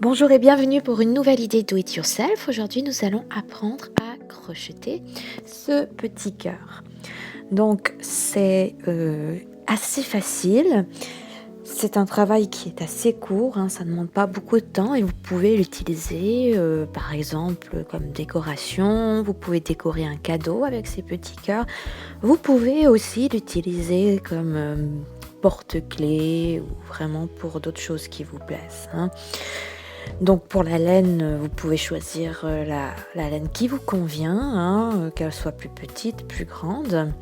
Bonjour et bienvenue pour une nouvelle idée Do It Yourself. Aujourd'hui, nous allons apprendre à crocheter ce petit cœur. Donc, c'est assez facile. C'est un travail qui est assez court, ça ne demande pas beaucoup de temps et vous pouvez l'utiliser par exemple comme décoration. Vous pouvez décorer un cadeau avec ces petits cœurs. Vous pouvez aussi l'utiliser comme porte-clés ou vraiment pour d'autres choses qui vous plaisent. Donc pour la laine, vous pouvez choisir la laine qui vous convient, qu'elle soit plus petite, plus grande.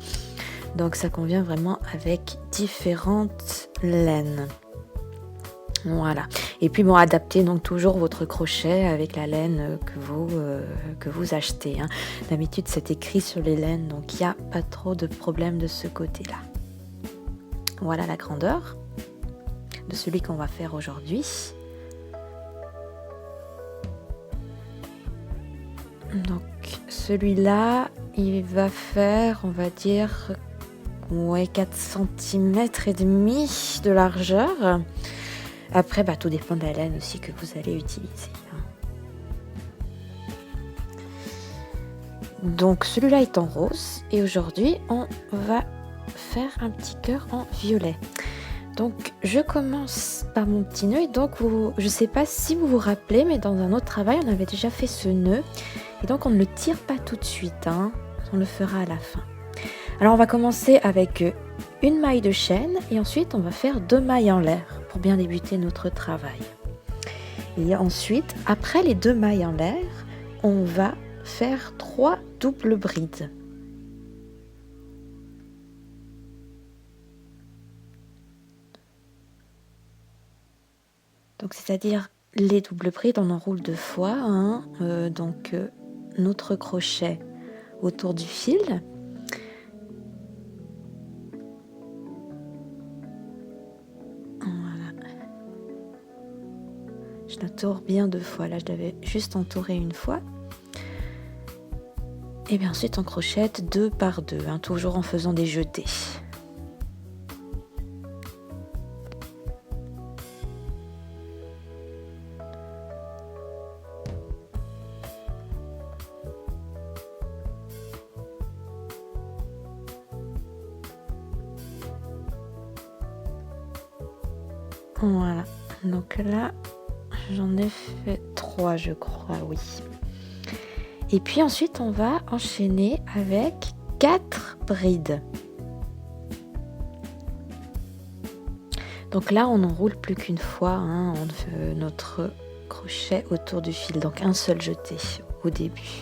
Donc ça convient vraiment avec différentes laines. Voilà. Et puis adaptez donc toujours votre crochet avec la laine que vous achetez. D'habitude c'est écrit sur les laines, donc il n'y a pas trop de problème de ce côté-là. Voilà la grandeur de celui qu'on va faire aujourd'hui. Donc celui-là, il va faire, on va dire, 4 cm et demi de largeur. Après, tout dépend de la laine aussi que vous allez utiliser. Donc celui-là est en rose et aujourd'hui, on va faire un petit cœur en violet. Donc je commence par mon petit nœud et donc je ne sais pas si vous vous rappelez, mais dans un autre travail, on avait déjà fait ce nœud. Et donc on ne le tire pas tout de suite, on le fera à la fin. Alors on va commencer avec une maille de chaîne et ensuite on va faire 2 mailles en l'air pour bien débuter notre travail. Et ensuite, après les 2 mailles en l'air, on va faire 3 doubles brides. Donc c'est-à-dire les doubles brides, on enroule 2 fois, notre crochet autour du fil. Voilà. Je l'entoure bien 2 fois. Là, je l'avais juste entouré une fois. Et bien ensuite, on crochette 2 par 2, toujours en faisant des jetés. Voilà, donc là, j'en ai fait 3, je crois, oui. Et puis ensuite, on va enchaîner avec 4 brides. Donc là, on n'enroule plus qu'une fois, on fait notre crochet autour du fil, donc un seul jeté au début.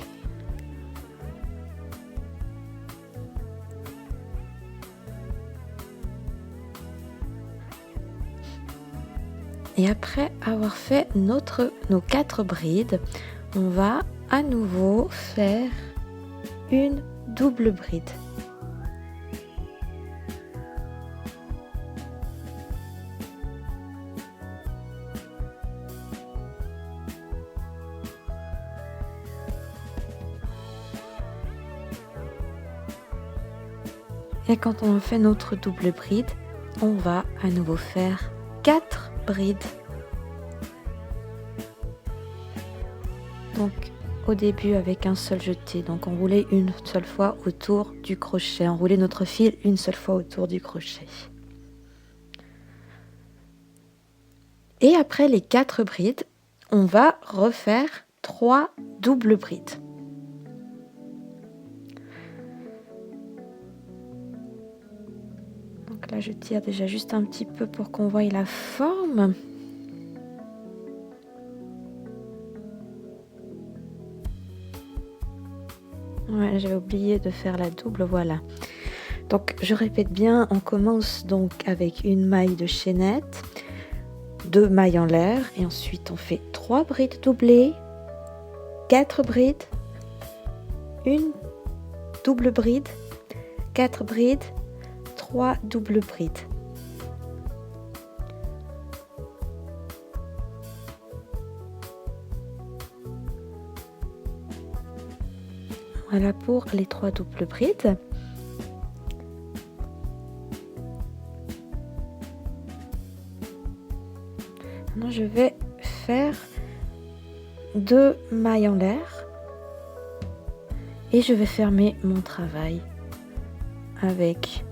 Et après avoir fait nos 4 brides, on va à nouveau faire une double bride. Et quand on a fait notre double bride, on va à nouveau faire 4 brides. Donc au début avec un seul jeté, donc enrouler une seule fois autour du crochet, enrouler notre fil une seule fois autour du crochet. Et après les 4 brides, on va refaire 3 doubles brides. Donc là je tire déjà juste un petit peu pour qu'on voie la forme. Ouais, j'avais oublié de faire la double, voilà. Donc je répète bien, on commence donc avec une maille de chaînette, 2 mailles en l'air et ensuite on fait 3 brides doublées, 4 brides, une double bride, 4 brides, 3 doubles brides. Voilà pour les 3 doubles brides. Maintenant je vais faire 2 mailles en l'air et je vais fermer mon travail avec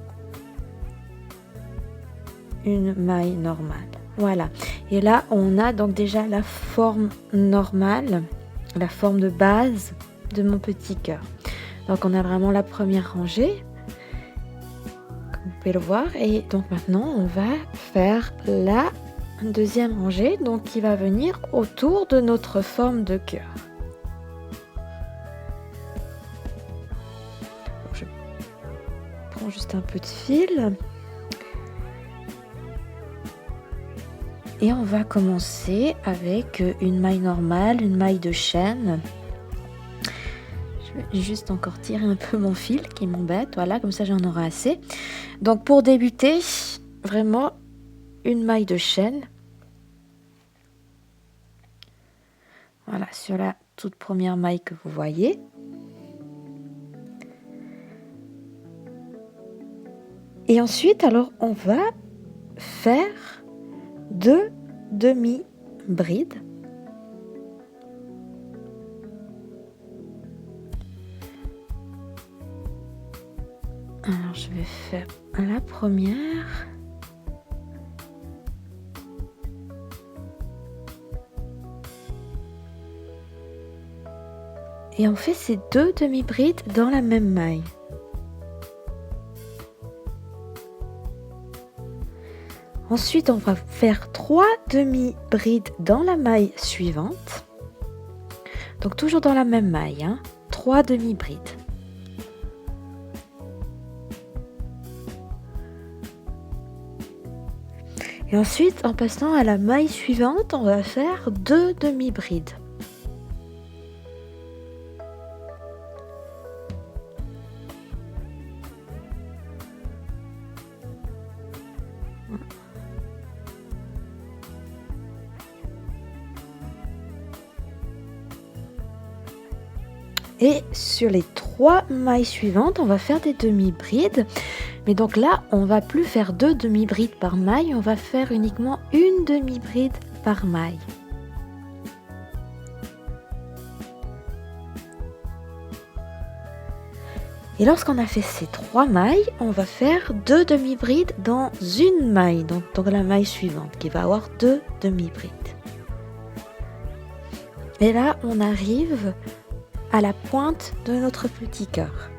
une maille normale. Voilà, et là on a donc déjà la forme normale, la forme de base de mon petit cœur. Donc on a vraiment la première rangée, comme vous pouvez le voir, et donc maintenant on va faire la deuxième rangée, donc qui va venir autour de notre forme de cœur. Je prends juste un peu de fil. Et on va commencer avec une maille normale, une maille de chaîne. Je vais juste encore tirer un peu mon fil qui m'embête. Voilà, comme ça j'en aurai assez. Donc pour débuter, vraiment une maille de chaîne. Voilà, sur la toute première maille que vous voyez. Et ensuite, alors on va faire 2 demi-brides. Alors je vais faire la première. Et on fait ces 2 demi-brides dans la même maille. Ensuite, on va faire 3 demi-brides dans la maille suivante. Donc toujours dans la même maille, 3 demi-brides. Et ensuite, en passant à la maille suivante, on va faire 2 demi-brides. Et sur les 3 mailles suivantes, on va faire des demi-brides. Mais donc là, on va plus faire 2 demi-brides par maille, on va faire uniquement une demi-bride par maille. Et lorsqu'on a fait ces 3 mailles, on va faire 2 demi-brides dans une maille, donc dans la maille suivante, qui va avoir 2 demi-brides. Et là, on arrive à la pointe de notre petit cœur.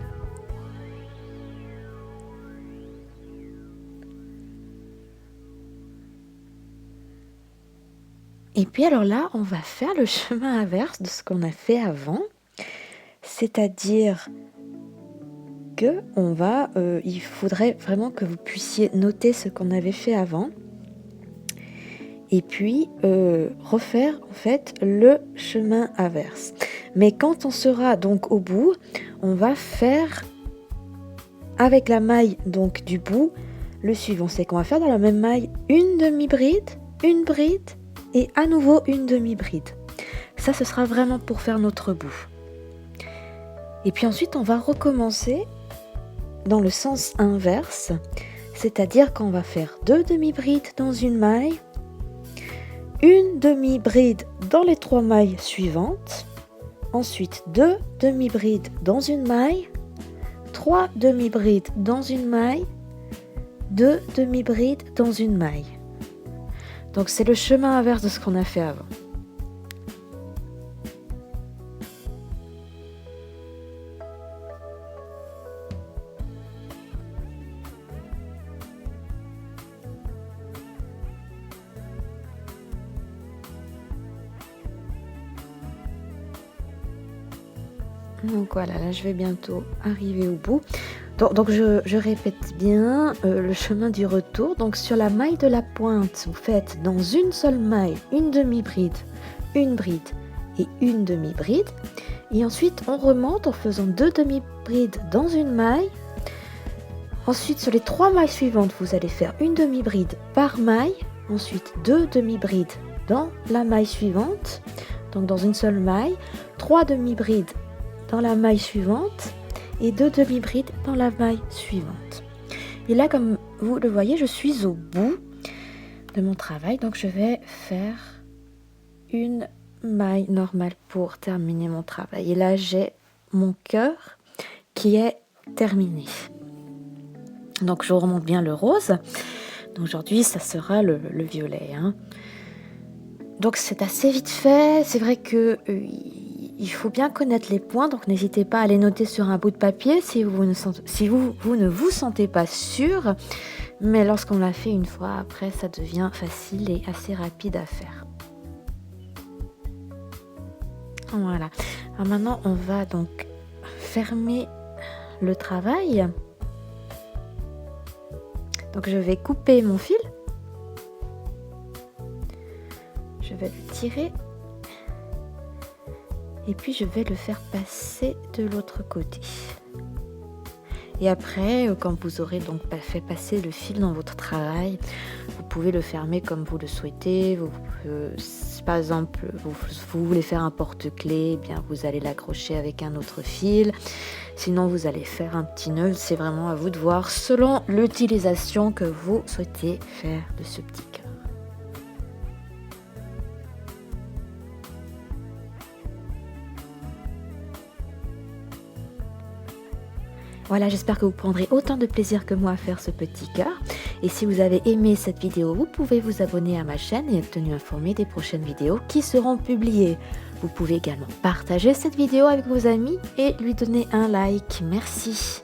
Et puis alors là, on va faire le chemin inverse de ce qu'on a fait avant, c'est-à-dire que il faudrait vraiment que vous puissiez noter ce qu'on avait fait avant, et puis refaire en fait le chemin inverse. Mais quand on sera donc au bout, on va faire avec la maille donc du bout le suivant, c'est qu'on va faire dans la même maille une demi-bride, une bride et à nouveau une demi-bride. Ça, ce sera vraiment pour faire notre bout. Et puis ensuite, on va recommencer dans le sens inverse, c'est-à-dire qu'on va faire 2 demi-brides dans une maille, une demi-bride dans les 3 mailles suivantes, ensuite 2 demi-brides dans une maille, 3 demi-brides dans une maille, 2 demi-brides dans une maille. Donc c'est le chemin inverse de ce qu'on a fait avant. Donc voilà, là je vais bientôt arriver au bout. Donc je répète bien le chemin du retour. Donc sur la maille de la pointe, vous faites dans une seule maille une demi-bride, une bride et une demi-bride. Et ensuite on remonte en faisant 2 demi-brides dans une maille. Ensuite sur les 3 mailles suivantes, vous allez faire une demi-bride par maille. Ensuite 2 demi-brides dans la maille suivante, donc dans une seule maille. 3 demi-brides dans la maille suivante et 2 demi-brides dans la maille suivante. Et là, comme vous le voyez, je suis au bout de mon travail, donc je vais faire une mailles normales pour terminer mon travail. Et là, j'ai mon cœur qui est terminé. Donc, je remonte bien le rose. Donc, aujourd'hui, ça sera le violet. Hein. Donc, c'est assez vite fait. C'est vrai que il faut bien connaître les points. Donc, n'hésitez pas à les noter sur un bout de papier si vous ne vous sentez pas sûr. Mais lorsqu'on l'a fait une fois, après, ça devient facile et assez rapide à faire. Voilà. Alors maintenant, on va donc fermer le travail. Donc, je vais couper mon fil. Je vais le tirer. Et puis, je vais le faire passer de l'autre côté. Et après, quand vous aurez donc fait passer le fil dans votre travail, vous pouvez le fermer comme vous le souhaitez. Par exemple, vous voulez faire un porte-clés, eh bien vous allez l'accrocher avec un autre fil. Sinon, vous allez faire un petit nœud. C'est vraiment à vous de voir selon l'utilisation que vous souhaitez faire de ce petit cœur. Voilà, j'espère que vous prendrez autant de plaisir que moi à faire ce petit cœur. Et si vous avez aimé cette vidéo, vous pouvez vous abonner à ma chaîne et être tenu informé des prochaines vidéos qui seront publiées. Vous pouvez également partager cette vidéo avec vos amis et lui donner un like. Merci.